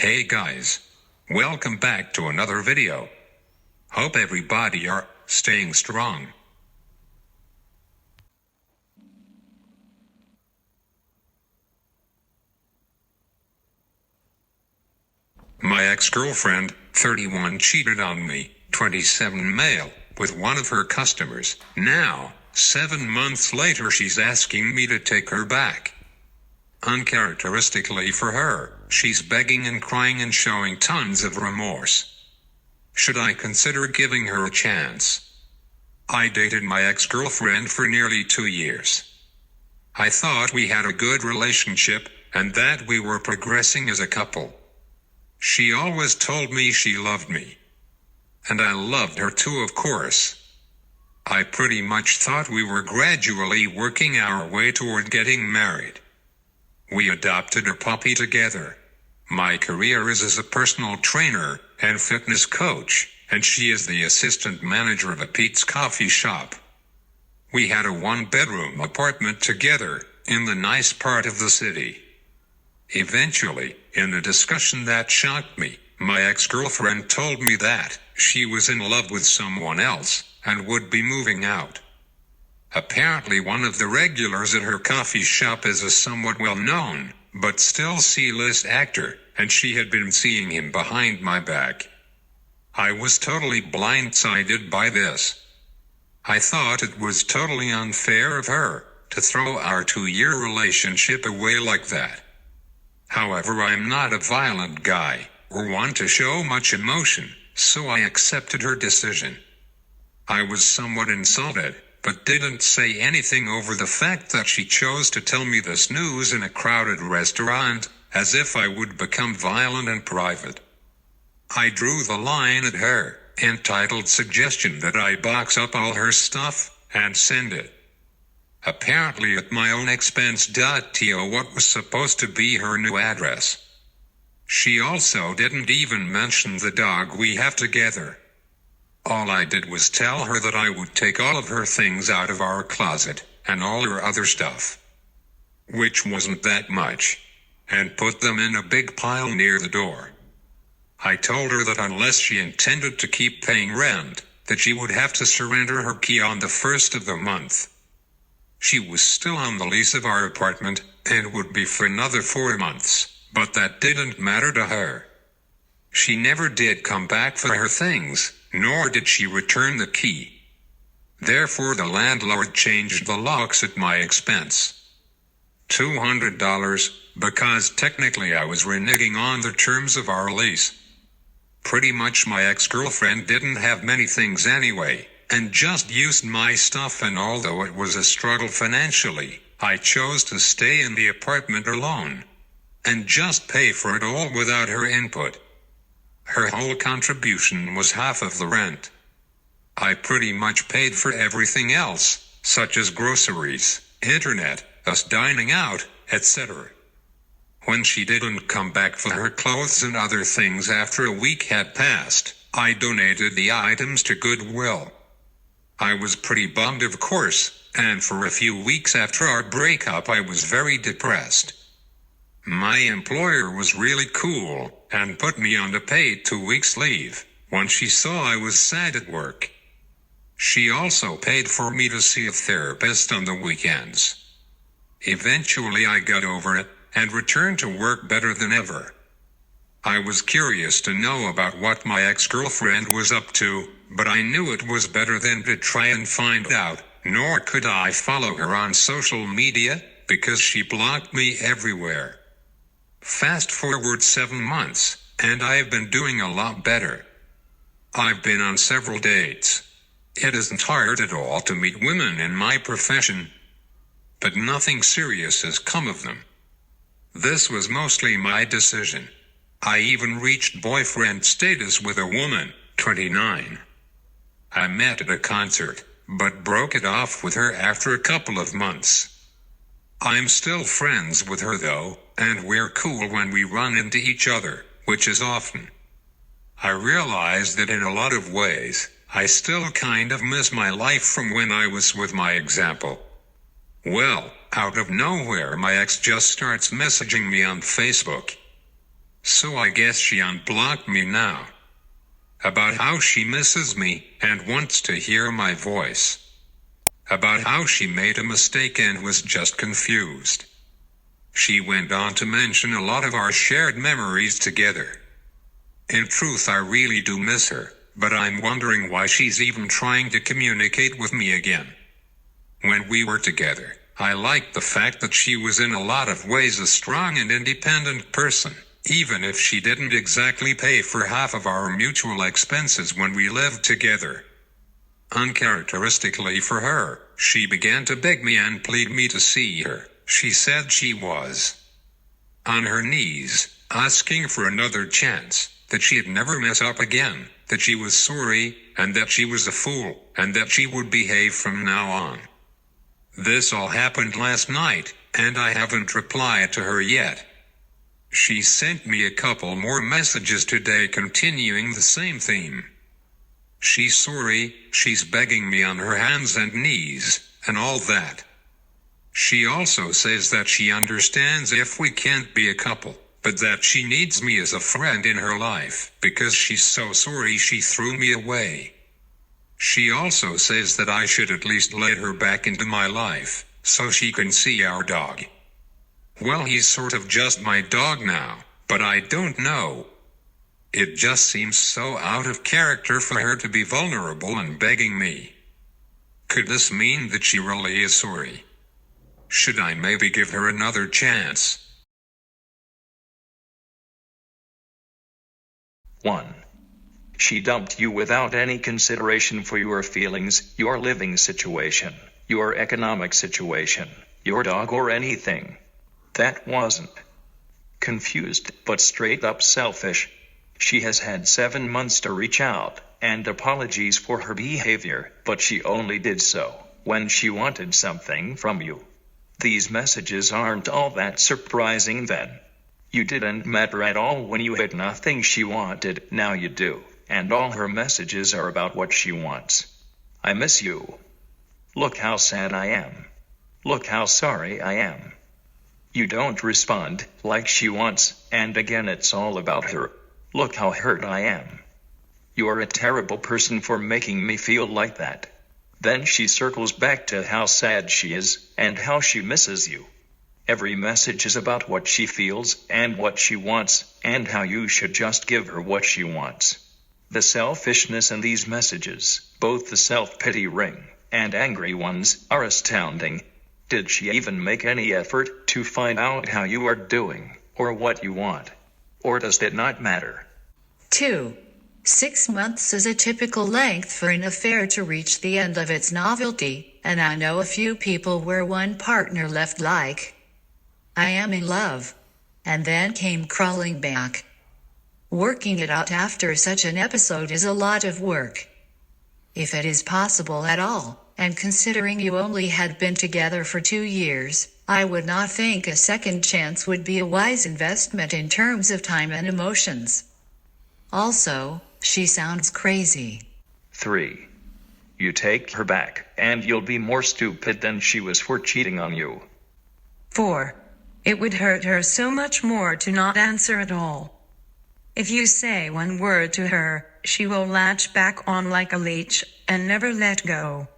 Hey guys, welcome back to another video. Hope everybody are staying strong. My ex-girlfriend, 31, cheated on me, 27 male, with one of her customers. Now, 7 months later she's asking me to take her back. Uncharacteristically for her, she's begging and crying and showing tons of remorse. Should I consider giving her a chance? I dated my ex-girlfriend for nearly 2 years. I thought we had a good relationship, and that we were progressing as a couple. She always told me she loved me. And I loved her too, of course. I pretty much thought we were gradually working our way toward getting married. We adopted a puppy together. My career is as a personal trainer and fitness coach, and she is the assistant manager of a Pete's coffee shop. We had a 1-bedroom apartment together in the nice part of the city. Eventually, in a discussion that shocked me, my ex-girlfriend told me that she was in love with someone else and would be moving out. Apparently one of the regulars at her coffee shop is a somewhat well-known, but still C-list actor, and she had been seeing him behind my back. I was totally blindsided by this. I thought it was totally unfair of her to throw our 2-year relationship away like that. However, I'm not a violent guy, or one to show much emotion, so I accepted her decision. I was somewhat insulted, but didn't say anything over the fact that she chose to tell me this news in a crowded restaurant, as if I would become violent in private. I drew the line at her, entitled suggestion that I box up all her stuff and send it. Apparently at my own expense. To what was supposed to be her new address. She also didn't even mention the dog we have together. All I did was tell her that I would take all of her things out of our closet, and all her other stuff, which wasn't that much, and put them in a big pile near the door. I told her that unless she intended to keep paying rent, that she would have to surrender her key on the 1st of the month. She was still on the lease of our apartment, and would be for another 4 months, but that didn't matter to her. She never did come back for her things, nor did she return the key. Therefore the landlord changed the locks at my expense. $200, because technically I was reneging on the terms of our lease. Pretty much my ex-girlfriend didn't have many things anyway, and just used my stuff, and although it was a struggle financially, I chose to stay in the apartment alone, and just pay for it all without her input. Her whole contribution was half of the rent. I pretty much paid for everything else, such as groceries, internet, us dining out, etc. When she didn't come back for her clothes and other things after a week had passed, I donated the items to Goodwill. I was pretty bummed, of course, and for a few weeks after our breakup I was very depressed. My employer was really cool, and put me on a paid 2 weeks leave, when she saw I was sad at work. She also paid for me to see a therapist on the weekends. Eventually I got over it, and returned to work better than ever. I was curious to know about what my ex-girlfriend was up to, but I knew it was better than to try and find out, nor could I follow her on social media, because she blocked me everywhere. Fast forward 7 months, and I have been doing a lot better. I've been on several dates. It isn't hard at all to meet women in my profession, but nothing serious has come of them. This was mostly my decision. I even reached boyfriend status with a woman, 29. I met at a concert, but broke it off with her after a couple of months. I'm still friends with her though, and we're cool when we run into each other, which is often. I realize that in a lot of ways, I still kind of miss my life from when I was with my example. Well, out of nowhere my ex just starts messaging me on Facebook. So I guess she unblocked me now. About how she misses me and wants to hear my voice. About how she made a mistake and was just confused. She went on to mention a lot of our shared memories together. In truth, I really do miss her, but I'm wondering why she's even trying to communicate with me again. When we were together, I liked the fact that she was in a lot of ways a strong and independent person, even if she didn't exactly pay for half of our mutual expenses when we lived together. Uncharacteristically for her, she began to beg me and plead me to see her. She said she was on her knees, asking for another chance, that she'd never mess up again, that she was sorry, and that she was a fool, and that she would behave from now on. This all happened last night, and I haven't replied to her yet. She sent me a couple more messages today continuing the same theme. She's sorry, she's begging me on her hands and knees, and all that. She also says that she understands if we can't be a couple, but that she needs me as a friend in her life, because she's so sorry she threw me away. She also says that I should at least let her back into my life, so she can see our dog. Well, he's sort of just my dog now, but I don't know. It just seems so out of character for her to be vulnerable and begging me. Could this mean that she really is sorry? Should I maybe give her another chance? 1. She dumped you without any consideration for your feelings, your living situation, your economic situation, your dog, or anything. That wasn't confused, but straight up selfish. She has had 7 months to reach out and apologize for her behavior, but she only did so when she wanted something from you. These messages aren't all that surprising then. You didn't matter at all when you had nothing she wanted, now you do, and all her messages are about what she wants. I miss you. Look how sad I am. Look how sorry I am. You don't respond like she wants, and again it's all about her. Look how hurt I am. You're a terrible person for making me feel like that. Then she circles back to how sad she is, and how she misses you. Every message is about what she feels, and what she wants, and how you should just give her what she wants. The selfishness in these messages, both the self-pity ring, and angry ones, are astounding. Did she even make any effort to find out how you are doing, or what you want? Or does it not matter? 2. 6 months is a typical length for an affair to reach the end of its novelty, and I know a few people where one partner left like, I am in love, and then came crawling back. Working it out after such an episode is a lot of work. If it is possible at all, and considering you only had been together for 2 years, I would not think a second chance would be a wise investment in terms of time and emotions. Also, she sounds crazy. 3. You take her back, and you'll be more stupid than she was for cheating on you. 4. It would hurt her so much more to not answer at all. If you say one word to her, she will latch back on like a leech and never let go.